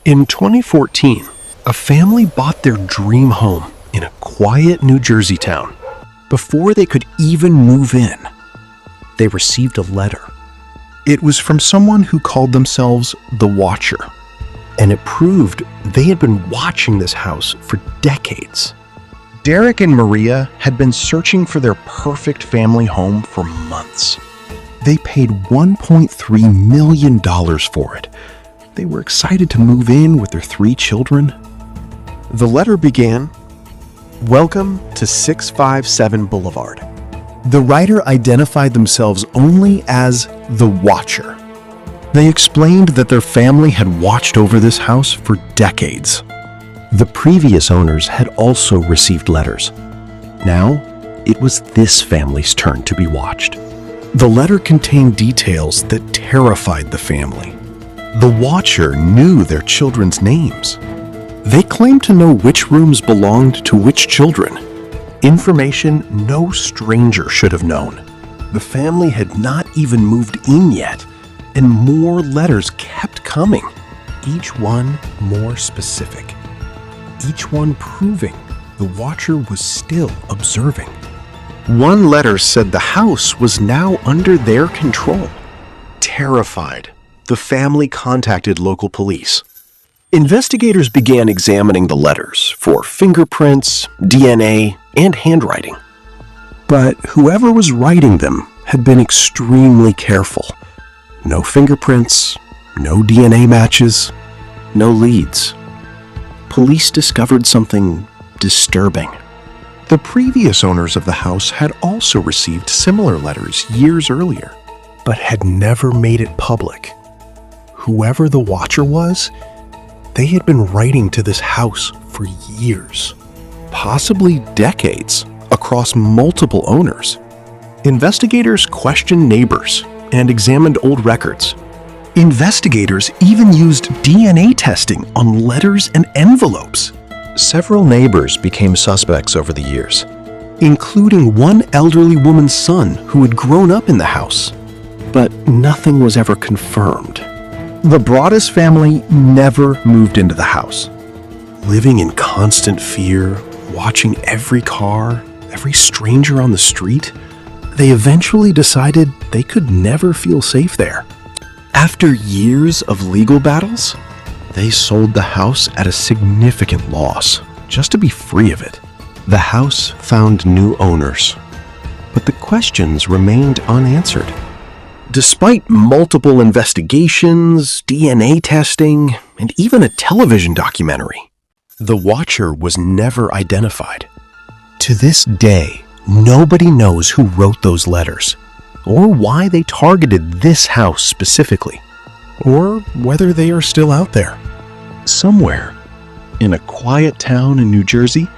In 2014, a family bought their dream home in a quiet New Jersey town. Before they could even move in, they received a letter. It was from someone who called themselves the Watcher, and it proved they had been watching this house for decades. Derek and Maria had been searching for their perfect family home for months. They paid $1.3 million for it. They were excited to move in with their 3 children. The letter began, "Welcome to 657 Boulevard." The writer identified themselves only as the Watcher. They explained that their family had watched over this house for decades. The previous owners had also received letters. Now, it was this family's turn to be watched. The letter contained details that terrified the family. The Watcher knew their children's names. They claimed to know which rooms belonged to which children. Information no stranger should have known. The family had not even moved in yet, and more letters kept coming, each one more specific. Each one proving the Watcher was still observing. One letter said the house was now under their control. Terrified, the family contacted local police. Investigators began examining the letters for fingerprints, DNA, and handwriting. But whoever was writing them had been extremely careful. No fingerprints, no DNA matches, no leads. Police discovered something disturbing. The previous owners of the house had also received similar letters years earlier, but had never made it public. Whoever the Watcher was, they had been writing to this house for years, possibly decades, across multiple owners. Investigators questioned neighbors and examined old records. Investigators even used DNA testing on letters and envelopes. Several neighbors became suspects over the years, including one elderly woman's son who had grown up in the house. But nothing was ever confirmed. The Broaddus family never moved into the house. Living in constant fear, watching every car, every stranger on the street, they eventually decided they could never feel safe there. After years of legal battles, they sold the house at a significant loss, just to be free of it. The house found new owners, but the questions remained unanswered. Despite multiple investigations, DNA testing, and even a television documentary, the Watcher was never identified. To this day, nobody knows who wrote those letters, or why they targeted this house specifically, or whether they are still out there. Somewhere, in a quiet town in New Jersey,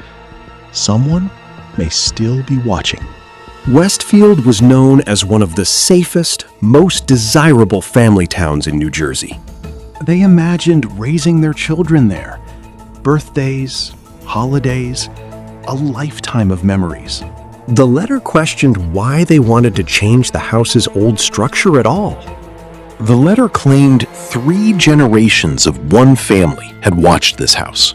someone may still be watching. Westfield was known as one of the safest, most desirable family towns in New Jersey. They imagined raising their children there. Birthdays, holidays, a lifetime of memories. The letter questioned why they wanted to change the house's old structure at all. The letter claimed 3 generations of one family had watched this house.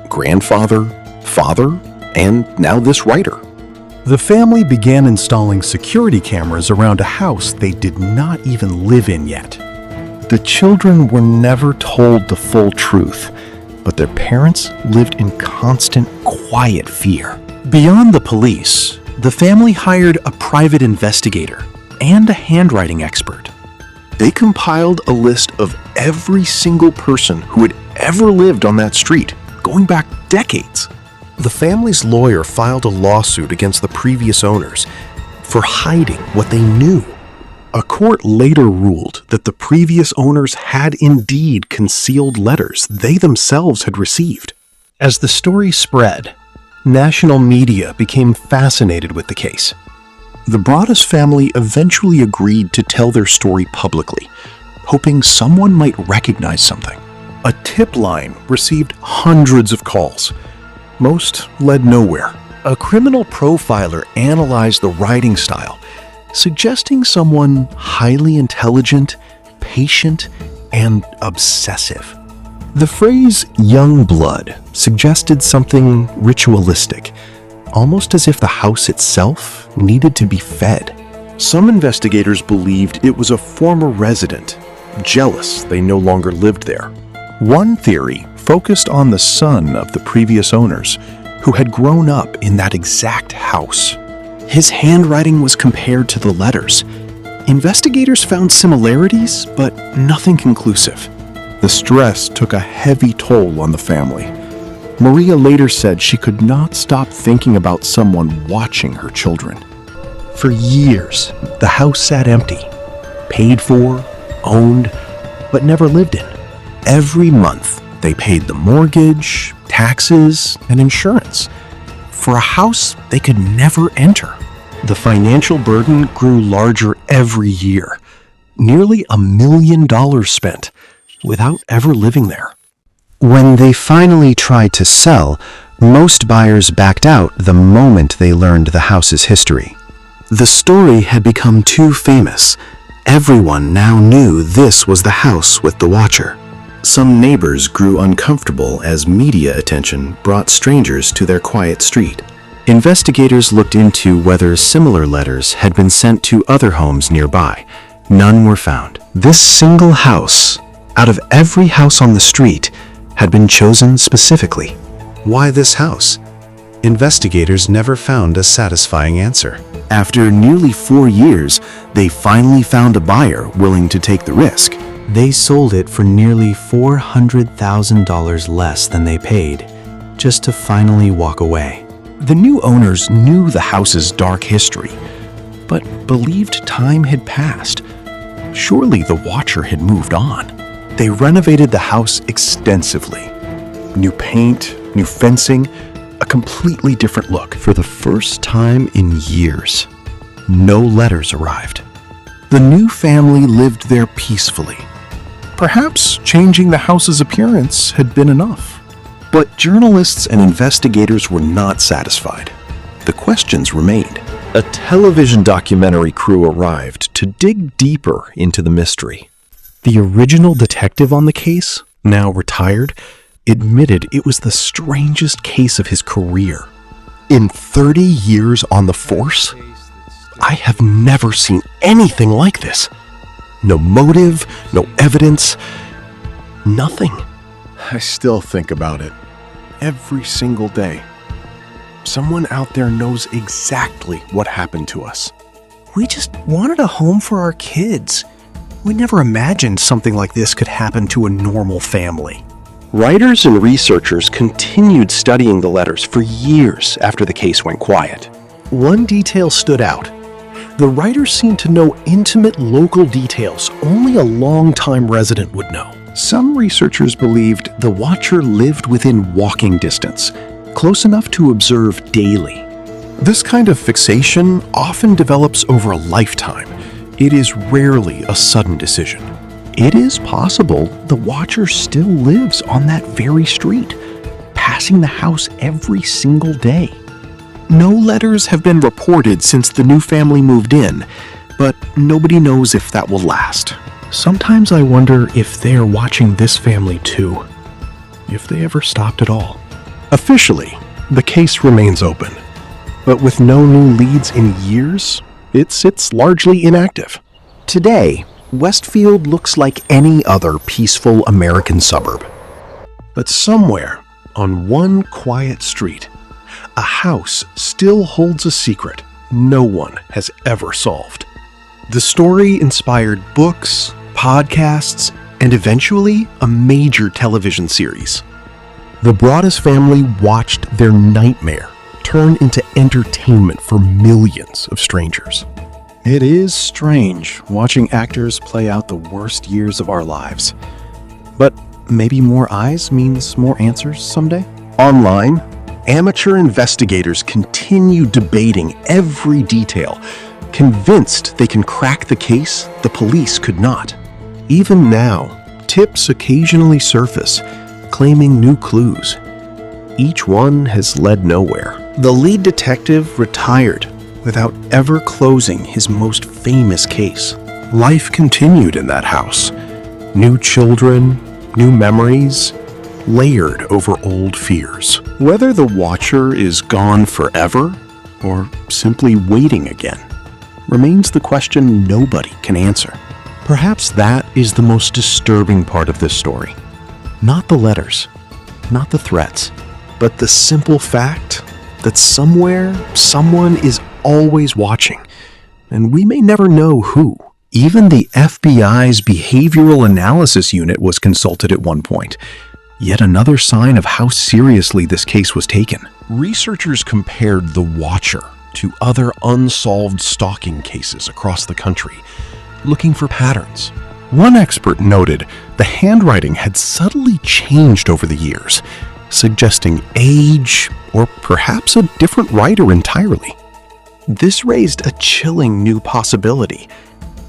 Grandfather, father, and now this writer. The family began installing security cameras around a house they did not even live in yet. The children were never told the full truth, but their parents lived in constant, quiet fear. Beyond the police, the family hired a private investigator and a handwriting expert. They compiled a list of every single person who had ever lived on that street, going back decades. The family's lawyer filed a lawsuit against the previous owners for hiding what they knew. A court later ruled that the previous owners had indeed concealed letters they themselves had received. As the story spread, national media became fascinated with the case. The Broaddus family eventually agreed to tell their story publicly, hoping someone might recognize something. A tip line received hundreds of calls. Most led nowhere. A criminal profiler analyzed the writing style, suggesting someone highly intelligent, patient, and obsessive. The phrase young blood suggested something ritualistic, almost as if the house itself needed to be fed. Some investigators believed it was a former resident, jealous they no longer lived there. One theory focused on the son of the previous owners, who had grown up in that exact house. His handwriting was compared to the letters. Investigators found similarities, but nothing conclusive. The stress took a heavy toll on the family. Maria later said she could not stop thinking about someone watching her children. For years, the house sat empty, paid for, owned, but never lived in. Every month, they paid the mortgage, taxes, and insurance for a house they could never enter. The financial burden grew larger every year. Nearly $1 million spent without ever living there. When they finally tried to sell, most buyers backed out the moment they learned the house's history. The story had become too famous. Everyone now knew this was the house with the watcher. Some neighbors grew uncomfortable as media attention brought strangers to their quiet street. Investigators looked into whether similar letters had been sent to other homes nearby. None were found. This single house, out of every house on the street, had been chosen specifically. Why this house? Investigators never found a satisfying answer. After nearly 4 years, they finally found a buyer willing to take the risk. They sold it for nearly $400,000 less than they paid, just to finally walk away. The new owners knew the house's dark history, but believed time had passed. Surely the watcher had moved on. They renovated the house extensively. New paint, new fencing, a completely different look. For the first time in years, no letters arrived. The new family lived there peacefully. Perhaps changing the house's appearance had been enough. But journalists and investigators were not satisfied. The questions remained. A television documentary crew arrived to dig deeper into the mystery. The original detective on the case, now retired, admitted it was the strangest case of his career. In 30 years on the force, I have never seen anything like this. No motive, no evidence, nothing. I still think about it every single day. Someone out there knows exactly what happened to us. We just wanted a home for our kids. We never imagined something like this could happen to a normal family. Writers and researchers continued studying the letters for years after the case went quiet. One detail stood out. The writers seemed to know intimate local details only a long-time resident would know. Some researchers believed the watcher lived within walking distance, close enough to observe daily. This kind of fixation often develops over a lifetime. It is rarely a sudden decision. It is possible the watcher still lives on that very street, passing the house every single day. No letters have been reported since the new family moved in, but nobody knows if that will last. Sometimes I wonder if they are watching this family too, if they ever stopped at all. Officially, the case remains open, but with no new leads in years, it sits largely inactive. Today, Westfield looks like any other peaceful American suburb. But somewhere, on one quiet street, a house still holds a secret no one has ever solved. The story inspired books, podcasts, and eventually a major television series. The Broaddus family watched their nightmare turn into entertainment for millions of strangers. It is strange watching actors play out the worst years of our lives. But maybe more eyes means more answers someday? Online, amateur investigators continue debating every detail, convinced they can crack the case the police could not. Even now, tips occasionally surface, claiming new clues. Each one has led nowhere. The lead detective retired without ever closing his most famous case. Life continued in that house. New children, new memories, layered over old fears. Whether the Watcher is gone forever or simply waiting again remains the question nobody can answer. Perhaps that is the most disturbing part of this story. Not the letters, not the threats, but the simple fact that somewhere, someone is always watching, and we may never know who. Even the FBI's Behavioral Analysis Unit was consulted at one point. Yet another sign of how seriously this case was taken. Researchers compared the Watcher to other unsolved stalking cases across the country, looking for patterns. One expert noted the handwriting had subtly changed over the years, suggesting age or perhaps a different writer entirely. This raised a chilling new possibility.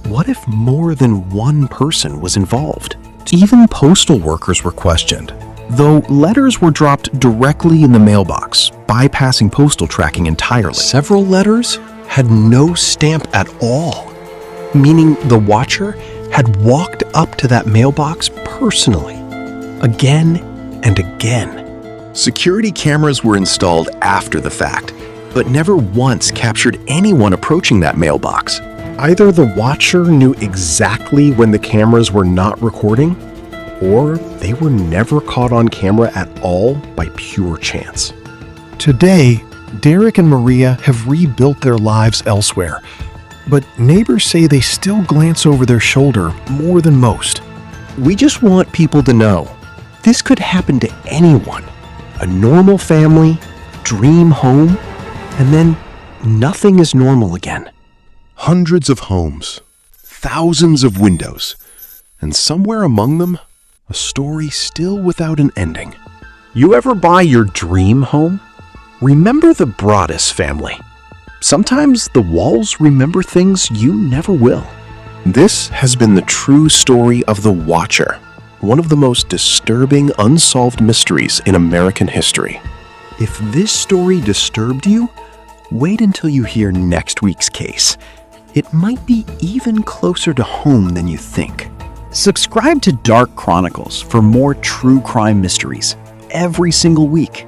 What if more than one person was involved? Even postal workers were questioned, though letters were dropped directly in the mailbox, bypassing postal tracking entirely. Several letters had no stamp at all, meaning the Watcher had walked up to that mailbox personally, again and again. Security cameras were installed after the fact, but never once captured anyone approaching that mailbox. Either the Watcher knew exactly when the cameras were not recording, or they were never caught on camera at all by pure chance. Today, Derek and Maria have rebuilt their lives elsewhere, but neighbors say they still glance over their shoulder more than most. We just want people to know this could happen to anyone. A normal family, dream home, and then nothing is normal again. Hundreds of homes, thousands of windows, and somewhere among them, a story still without an ending. You ever buy your dream home? Remember the Broaddus family. Sometimes the walls remember things you never will. This has been the true story of the Watcher, one of the most disturbing unsolved mysteries in American history. If this story disturbed you, wait until you hear next week's case. It might be even closer to home than you think. Subscribe to Dark Chronicles for more true crime mysteries every single week.